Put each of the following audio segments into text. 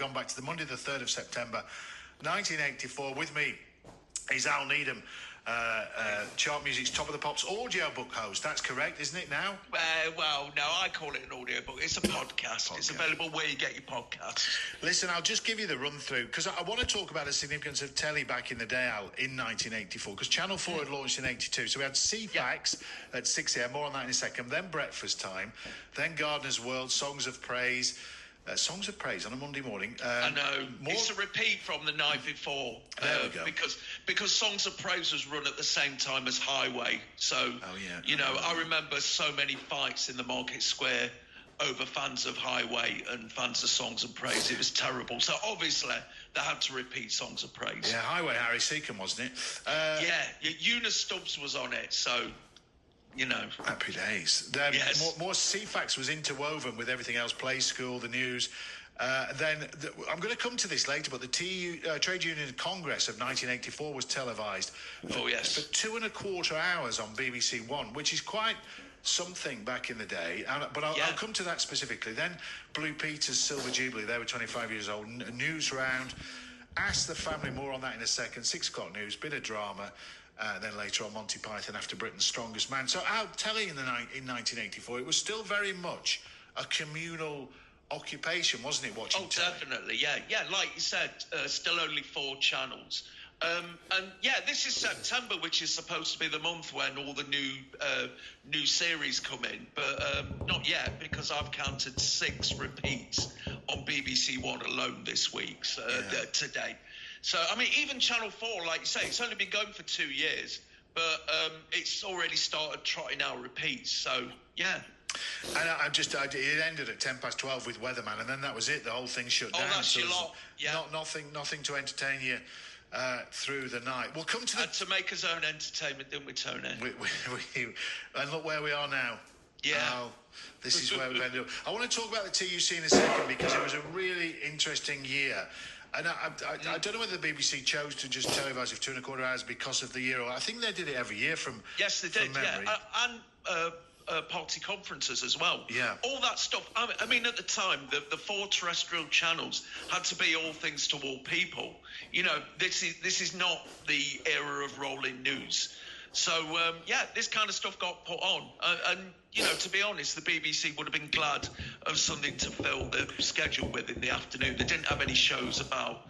Gone back to the Monday the 3rd of September 1984. With me is Al Needham, Chart Music's Top of the Pops audio book host. That's correct, isn't it now? Well, no, I call it an audio book. It's a podcast. It's available where you get your podcasts. Listen, I'll just give you the run-through, because I want to talk about the significance of telly back in the day, Al, in 1984, because Channel 4 had launched in 82. So we had CFAX at 6 a.m., more on that in a second, then Breakfast Time, then Gardener's World, Songs of Praise... Songs of Praise on a Monday morning. I know. It's a repeat from the night before. There we go. Because Songs of Praise was run at the same time as Highway. So, I remember so many fights in the Market Square over fans of Highway and fans of Songs of Praise. It was terrible. So, obviously, they had to repeat Songs of Praise. Yeah, Highway, Harry Seacombe, wasn't it? Eunice Stubbs was on it, so... Happy days. Then yes. more CFAX was interwoven with everything else, Play School, the news. I'm going to come to this later, but the Trade Union Congress of 1984 was televised for 2.25 hours on BBC One, which is quite something back in the day. But I'll come to that specifically. Then Blue Peter's Silver Jubilee, they were 25 years old. News round. Ask the Family, more on that in a second. 6 o'clock news, bit of drama. Then later on, Monty Python After Britain's Strongest Man. So out telly in 1984, it was still very much a communal occupation, wasn't it, watching telly? Definitely, yeah. Like you said, still only 4 channels. This is September, which is supposed to be the month when all the new series come in, but not yet, because I've counted 6 repeats on BBC One alone this week, today. So, I mean, even Channel 4, like you say, it's only been going for 2 years, but it's already started trotting out repeats. So, yeah. And it ended at 12:10 with Weatherman, and then that was it. The whole thing shut down. That's your lot. Yeah. Nothing to entertain you through the night. We'll come to the... And to make his own entertainment, didn't we, Tony? And look where we are now. Yeah. This is where we've ended up. I want to talk about the TUC in a second, because it was a really interesting year. And I don't know whether the BBC chose to just televise it for 2.25 hours because of the year, or I think they did it every year from Yes, they did, memory. and party conferences as well. Yeah. All that stuff. I mean, at the time, the 4 terrestrial channels had to be all things to all people. This is not the era of rolling news. So, this kind of stuff got put on. To be honest, the BBC would have been glad of something to fill the schedule with in the afternoon. They didn't have any shows about,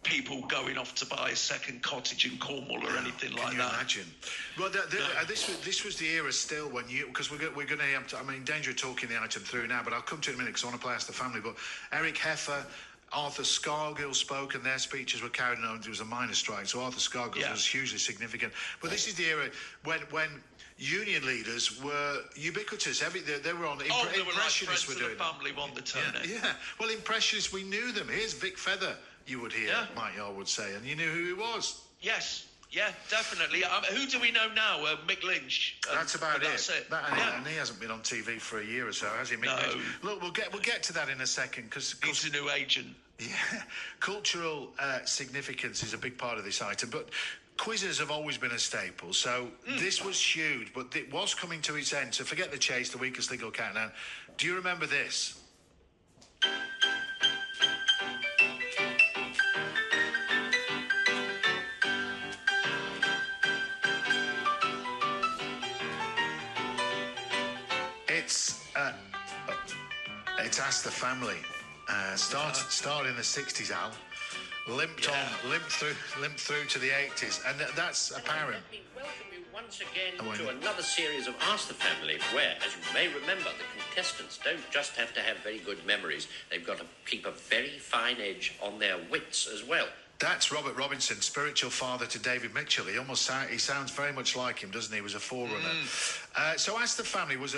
people going off to buy a second cottage in Cornwall or anything like that. Can you imagine? Well, this was the era still when because we're going to have to, danger of talking the item through now, but I'll come to it in a minute because I want to play Ask the Family. But Eric Heffer, Arthur Scargill spoke, and their speeches were carried on. There was a minor strike, so Arthur Scargill was hugely significant. But this is the era when union leaders were ubiquitous. They were on. Impressionists were doing the family won the turn. Yeah. Well, Impressionists, we knew them. Here's Vic Feather, you would hear, Mike Yard would say, and you knew who he was. Yes. Yeah, definitely. Who do we know now? Mick Lynch. That's about it. That's it. And he hasn't been on TV for a year or so, has he? Mick Lynch? Look, we'll get to that in a second, because he's a new agent. Yeah, cultural significance is a big part of this item, but quizzes have always been a staple, so this was huge, but it was coming to its end, so forget the chase, the weakest legal countdown. Do you remember this? It's Ask the Family. Started in the 60s, Al. Limped through to the 80s, and that's apparent. Let me welcome you once again to another series of Ask the Family, where, as you may remember, the contestants don't just have to have very good memories, they've got to keep a very fine edge on their wits as well. That's Robert Robinson, spiritual father to David Mitchell. He sounds very much like him, doesn't he? He was a forerunner. So Ask the Family was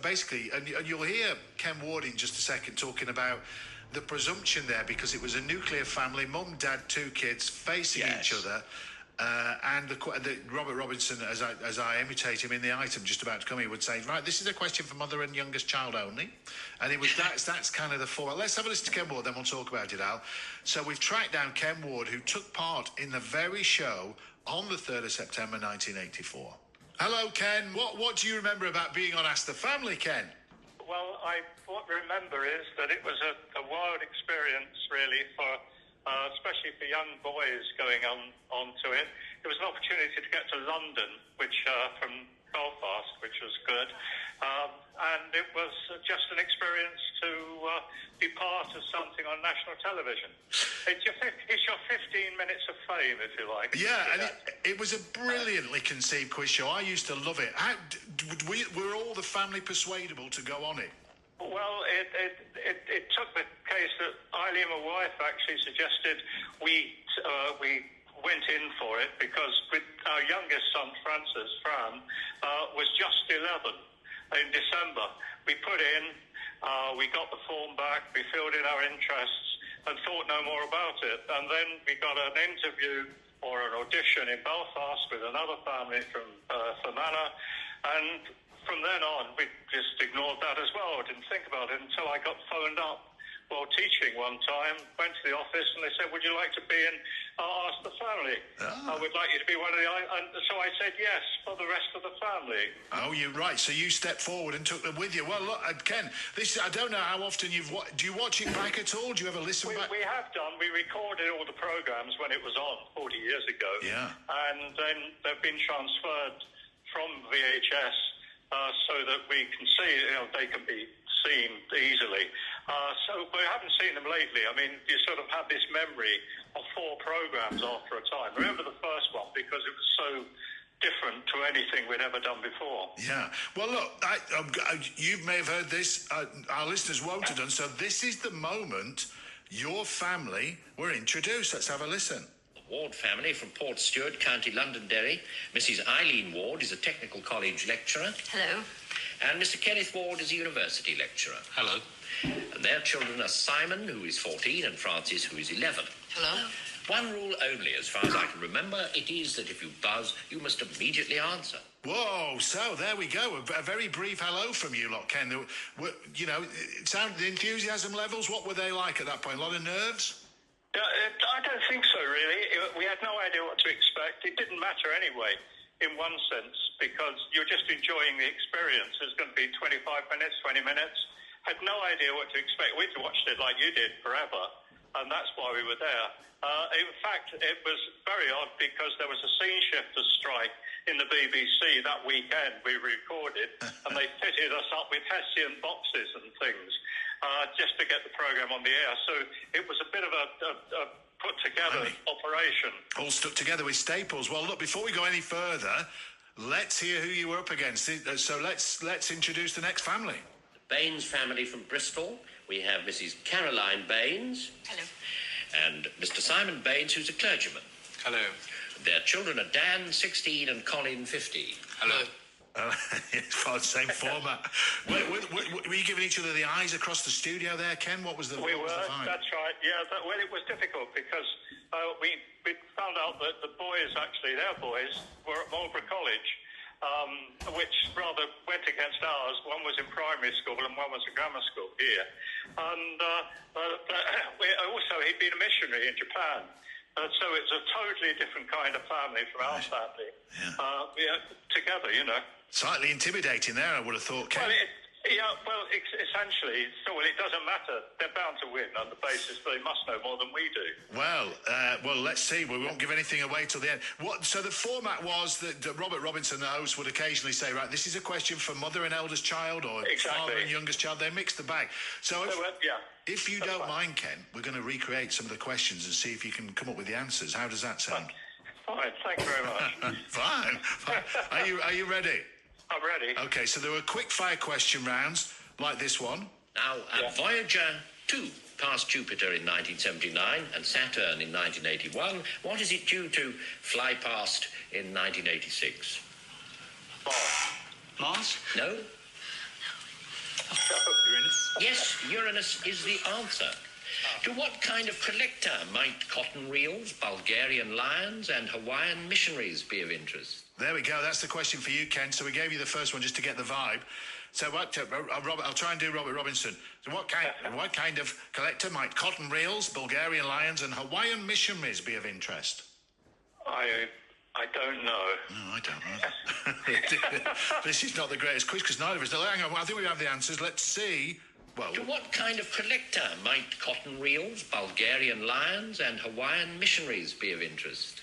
basically, and you'll hear Ken Ward in just a second talking about the presumption there, because it was a nuclear family, mum, dad, 2 kids facing each other. And Robert Robinson, as I imitate him in the item just about to come, he would say, right, this is a question for mother and youngest child only. And it was that's kind of the format. Let's have a listen to Ken Ward, then we'll talk about it, Al. So we've tracked down Ken Ward, who took part in the very show on the 3rd of September 1984. Hello, Ken. What do you remember about being on Ask the Family, Ken? Well, what I remember is that it was a wild experience, really, for especially for young boys going onto it. It was an opportunity to get to London, which from Belfast, which was good, and it was just an experience to be part of something on national television. It's your 15 minutes of fame, if you like. Yeah, and it was a brilliantly conceived quiz show. I used to love it. Were all the family persuadable to go on it? Well, it took the case that Eileen, my wife, actually suggested we went in for it because with our youngest son, Fran, was just 11 in December. We put in, we got the form back, we filled in our interests and thought no more about it. And then we got an interview or an audition in Belfast with another family from Fermanagh, and from then on, we just ignored that as well. I didn't think about it until I got phoned up while teaching one time, went to the office, and they said, would you like to be in Ask the Family? I would like you to be one of the... And so I said yes for the rest of the family. Oh, you're right. So you stepped forward and took them with you. Well, look, Ken, I don't know how often do you watch it back at all? Do you ever listen back? We have done. We recorded all the programmes when it was on 40 years ago. Yeah. And then they've been transferred from VHS so that we can see, they can be seen easily. But we haven't seen them lately. I mean, you sort of have this memory of 4 programmes after a time. Remember the first one because it was so different to anything we'd ever done before. Yeah. Well, look, you may have heard this. Our listeners won't have done. So this is the moment your family were introduced. Let's have a listen. Ward family from Port Stewart, County Londonderry. Mrs. Eileen Ward is a technical college lecturer. Hello. And Mr. Kenneth Ward is a university lecturer. Hello. And their children are Simon, who is 14, and Francis, who is 11. Hello. One rule only, as far as I can remember, it is that if you buzz, you must immediately answer. Whoa, so there we go. A very brief hello from you lot, Ken. It sounded the enthusiasm levels, what were they like at that point? A lot of nerves? I don't think so, really. We had no idea what to expect. It didn't matter anyway, in one sense, because you're just enjoying the experience. It's going to be 25 minutes, 20 minutes. Had no idea what to expect. We'd watched it like you did forever, and that's why we were there. In fact, it was very odd because there was a scene shifters strike in the BBC that weekend we recorded, and they fitted us up with Hessian boxes and things just to get the programme on the air. So it was a bit of a put-together operation. All stuck together with staples. Well, look, before we go any further, let's hear who you were up against. So let's introduce the next family. The Baines family from Bristol. We have Mrs. Caroline Baines. Hello. And Mr. Simon Baines, who's a clergyman. Hello. Their children are Dan, 16, and Colin, 15. Hello. It's the same format. Were you giving each other the eyes across the studio there, Ken? What was the We were, vibe? that's right. Yeah, well, it was difficult because we found out that the boys, actually, their boys, were at Marlborough College, which rather went against ours. One was in primary school and one was a grammar school here. And also, he'd been a missionary in Japan. So it's a totally different kind of family from our family. Yeah. Together, Slightly intimidating there, I would have thought, Ken. Essentially, it doesn't matter. They're bound to win on the basis that they must know more than we do. Well, let's see. We won't give anything away till the end. So the format was that Robert Robinson, the host, would occasionally say, right, this is a question for mother and eldest child or father and youngest child. They mix the bag. So if you don't mind, Ken, we're going to recreate some of the questions and see if you can come up with the answers. How does that sound? Fine, thank you very much. Fine. Are you ready? I'm ready. Okay, so there were quick-fire question rounds, like this one. Now, Voyager 2 passed Jupiter in 1979 and Saturn in 1981. What is it due to fly past in 1986? Mars? No? Uranus? Yes, Uranus is the answer. To what kind of collector might cotton reels, Bulgarian lions, and Hawaiian missionaries be of interest? There we go. That's the question for you, Ken. So we gave you the first one just to get the vibe. So Robert, I'll try and do Robert Robinson. So what kind of collector might cotton reels, Bulgarian lions, and Hawaiian missionaries be of interest? I I don't know. No, I don't know. This is not the greatest quiz because neither of us know. Hang on, I think we have the answers. Let's see. Well, to what kind of collector might cotton reels, Bulgarian lions, and Hawaiian missionaries be of interest?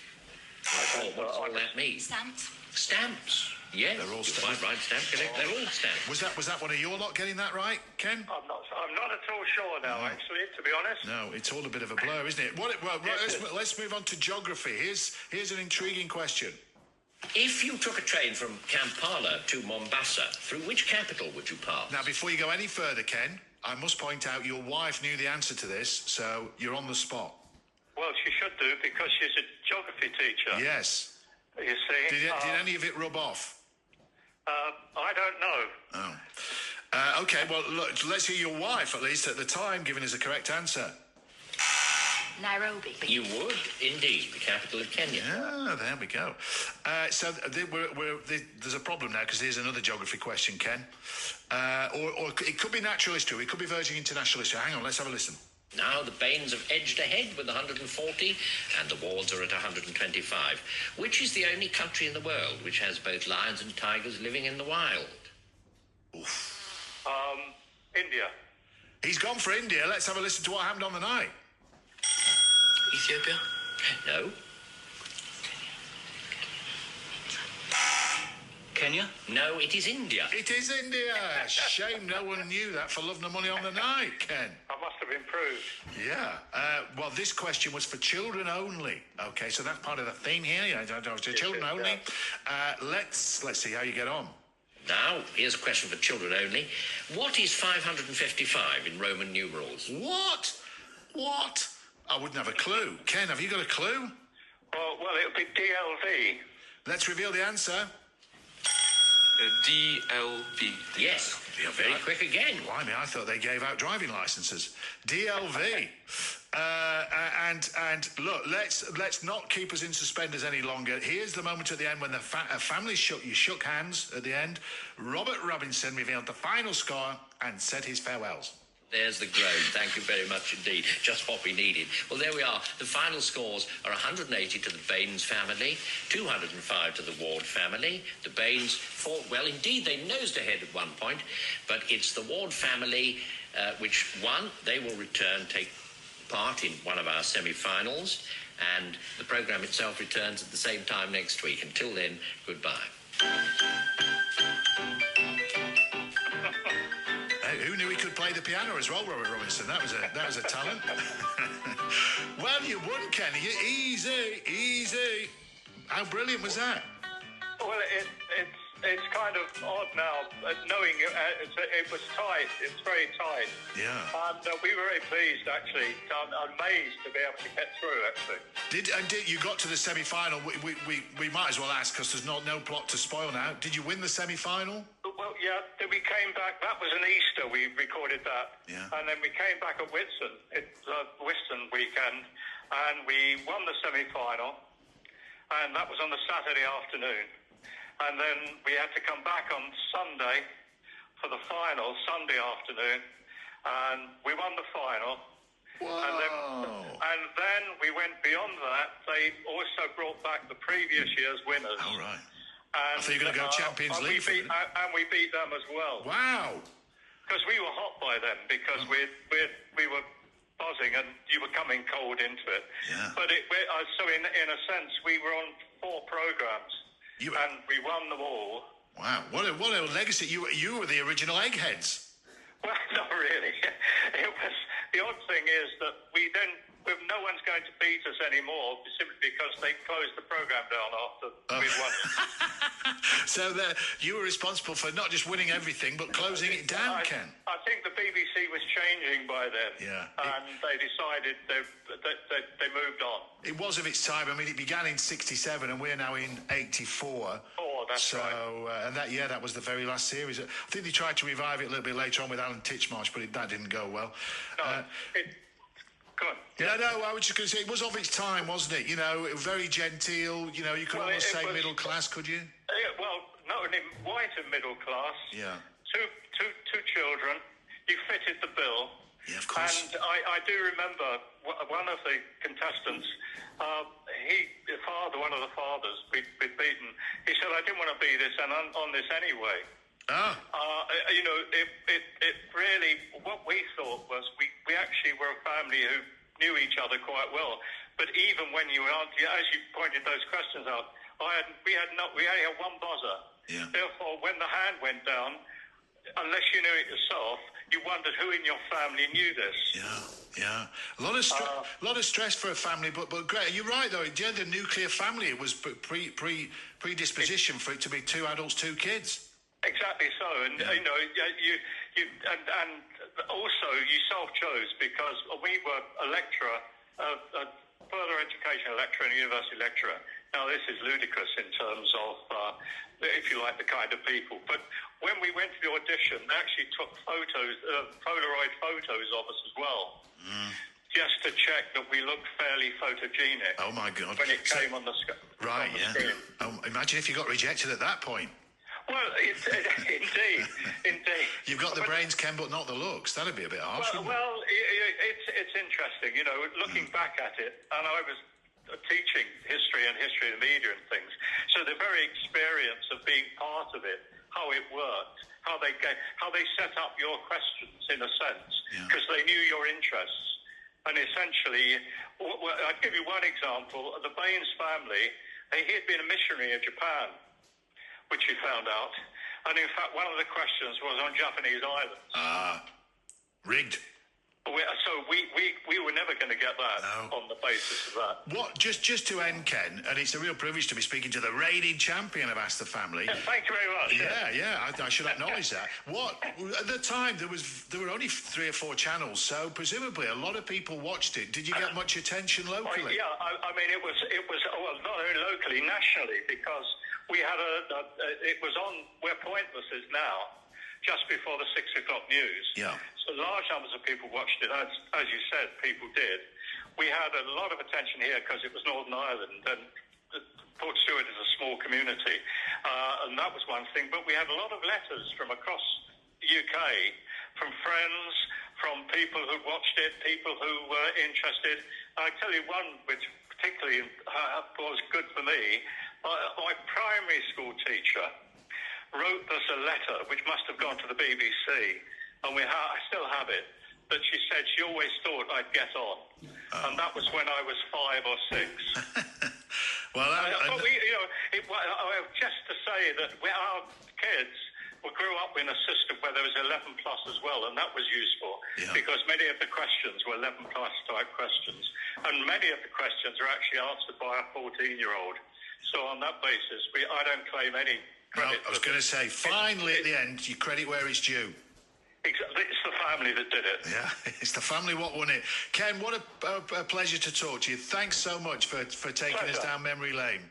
What does all that mean? Stamps. Stamps. Yes, they're all you're quite right, stamp collector. They're all stamps. Was that one of you not getting that right, Ken? I'm not at all sure now, actually, to be honest. No, it's all a bit of a blur, isn't it? Let's move on to geography. Here's an intriguing question. If you took a train from Kampala to Mombasa, through which capital would you pass? Now, before you go any further, Ken, I must point out your wife knew the answer to this, so you're on the spot. Well, she should do, because she's a geography teacher. Yes. You see? Did any of it rub off? I don't know. Oh. Okay, well, look, let's hear your wife, at least at the time, giving us a correct answer. Nairobi. You would, indeed, the capital of Kenya. Yeah, there we go. So there's a problem now, because here's another geography question, Ken. Or it could be natural history, it could be verging international history. Hang on, let's have a listen. Now the Banes have edged ahead with 140 and the Wards are at 125. Which is the only country in the world which has both lions and tigers living in the wild? Oof. India. He's gone for India. Let's have a listen to what happened on the night. Ethiopia? No. Kenya? No, it is India. It is India. Shame no one knew that for Love No Money on the Night, Ken. I must have improved. Yeah. Well, this question was for children only. Okay, so that's part of the theme here. Children only. Let's see how you get on. Now, here's a question for children only. What is 555 in Roman numerals? What? I wouldn't have a clue. Ken, have you got a clue? Well, it would be DLV. Let's reveal the answer. DLV. Yes, you're very quick again. Blimey, I thought they gave out driving licenses. DLV. And look, let's not keep us in suspenders any longer. Here's the moment at the end when the family shook hands at the end. Robert Robinson revealed the final score and said his farewells. There's the groan. Thank you very much indeed. Just what we needed. Well, there we are. The final scores are 180 to the Baines family, 205 to the Ward family. The Baines fought well. Indeed, they nosed ahead at one point, but it's the Ward family which won. They will take part in one of our semi-finals, and the programme itself returns at the same time next week. Until then, goodbye. Who knew he could play the piano as well, Robert Robinson? That was a talent. Well, you won, Kenny. Easy. How brilliant was that? Well, it's kind of odd now, knowing it was tight. It's very tight. Yeah. And we were very pleased, actually. I'm amazed to be able to get through, actually. Did you got to the semi-final? We might as well ask, because there's no plot to spoil now. Did you win the semi-final? Well, yeah, then we came back. That was an Easter. We recorded that. Yeah. And then we came back at Whitsun. It's Whitsun weekend. And we won the semi-final. And that was on the Saturday afternoon. And then we had to come back on Sunday for the final, Sunday afternoon. And we won the final. Whoa. And then we went beyond that. They also brought back the previous year's winners. All right. And, I thought you were going to go Champions League. And we beat them as well. Wow. Because we were hot by then, because we were buzzing and you were coming cold into it. Yeah. But so in a sense, we were on 4 programs. And we won them all. Wow, what a legacy! You were the original eggheads. Well, not really. It was the odd thing is that no one's going to beat us anymore simply because they closed the program down after we'd won it. So you were responsible for not just winning everything but closing it down, Ken. I think the BBC was changing by then. Yeah. And they decided they moved on. It was of its time. I mean, it began in '67 and we're now in '84. Oh, that's right. And that was the very last series. I think they tried to revive it a little bit later on with Alan Titchmarsh, but that didn't go well. No, go on. No, I was just going to say, it was of its time, wasn't it? You know, very genteel. You know, you could almost say middle class, could you? Well, not only white and middle class. Yeah. Two children. You fitted the bill. Yeah, of course. And I do remember one of the contestants, one of the fathers we'd beaten, he said, I didn't want to be this and on this anyway. It really, what we thought was we actually were a family who knew each other quite well. But even when you answered, as you pointed those questions out, we only had one buzzer. Yeah. Therefore, when the hand went down, unless you knew it yourself, you wondered who in your family knew this. Yeah. A lot of stress for a family, but great. You're right though. Yeah, the nuclear family, it was predisposition for it to be 2 adults, 2 kids. Exactly so, and and also you self-chose because we were a lecturer, a further education lecturer and a university lecturer. Now this is ludicrous in terms of, if you like, the kind of people. But when we went to the audition, they actually took Polaroid photos of us as well, just to check that we looked fairly photogenic. Oh my God! When it came on the screen. Right, yeah. Oh, imagine if you got rejected at that point. Well, indeed. You've got the brains, Ken, but not the looks. That'd be a bit harsh. Well, it's interesting, looking back at it, and I was teaching history of the media and things. So the very experience of being part of it, how it worked, how they set up your questions in a sense, because they knew your interests. And essentially, I'd give you one example. The Baines family, he had been a missionary in Japan, which he found out. And in fact, one of the questions was on Japanese islands. Rigged. So we were never going to get that on the basis of that. What? Just to end, Ken, and it's a real privilege to be speaking to the reigning champion of Ask the Family. Yeah, thank you very much. Yeah, I should acknowledge that. What? At the time, there were only 3 or 4 channels, so presumably a lot of people watched it. Did you get much attention locally? I mean, it was not only locally, nationally, because we had it was on where Pointless is now, just before the 6 o'clock news. Yeah. So large numbers of people watched it. As you said, people did. We had a lot of attention here because it was Northern Ireland, and Port Stewart is a small community, and that was one thing. But we had a lot of letters from across the UK, from friends, from people who watched it, people who were interested. I tell you one which particularly was good for me. My primary school teacher wrote us a letter which must have gone to the BBC, and I still have it, that she said she always thought I'd get on. And that was when I was 5 or 6. Well, just to say that our kids grew up in a system where there was 11 plus as well, and that was useful because many of the questions were 11 plus type questions, and many of the questions are actually answered by a 14-year-old. So on that basis, I don't claim any credit. I was going to say, finally at the end, you credit where it's due. Exactly. It's the family that did it. Yeah, it's the family what won it. Ken, what a pleasure to talk to you. Thanks so much for taking us down memory lane.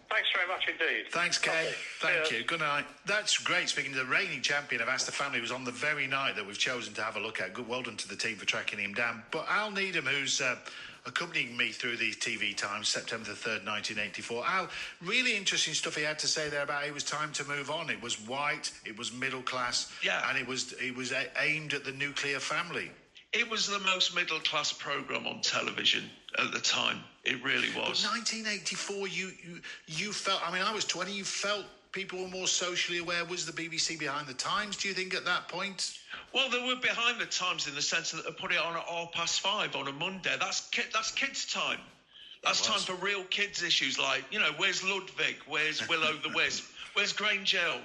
Thanks very much indeed. Thanks, Ken. Thank you. Good night. That's great. Speaking to the reigning champion of Ask the Family, was on the very night that we've chosen to have a look at. Good, well done to the team for tracking him down. But Al Needham, who's accompanying me through these TV times, September the 3rd, 1984. Al, really interesting stuff he had to say there about it was time to move on. It was white, it was middle class, and it was aimed at the nuclear family. It was the most middle-class programme on television at the time. It really was. But 1984, you felt... I mean, I was 20, you felt people were more socially aware. Was the BBC behind the times, do you think, at that point? Well, they were behind the times in the sense that they put it on at 5:30 on a Monday. That's kids' time. That's time for real kids' issues like, where's Ludwig? Where's Will-O the Wisp? Where's Grange Hill?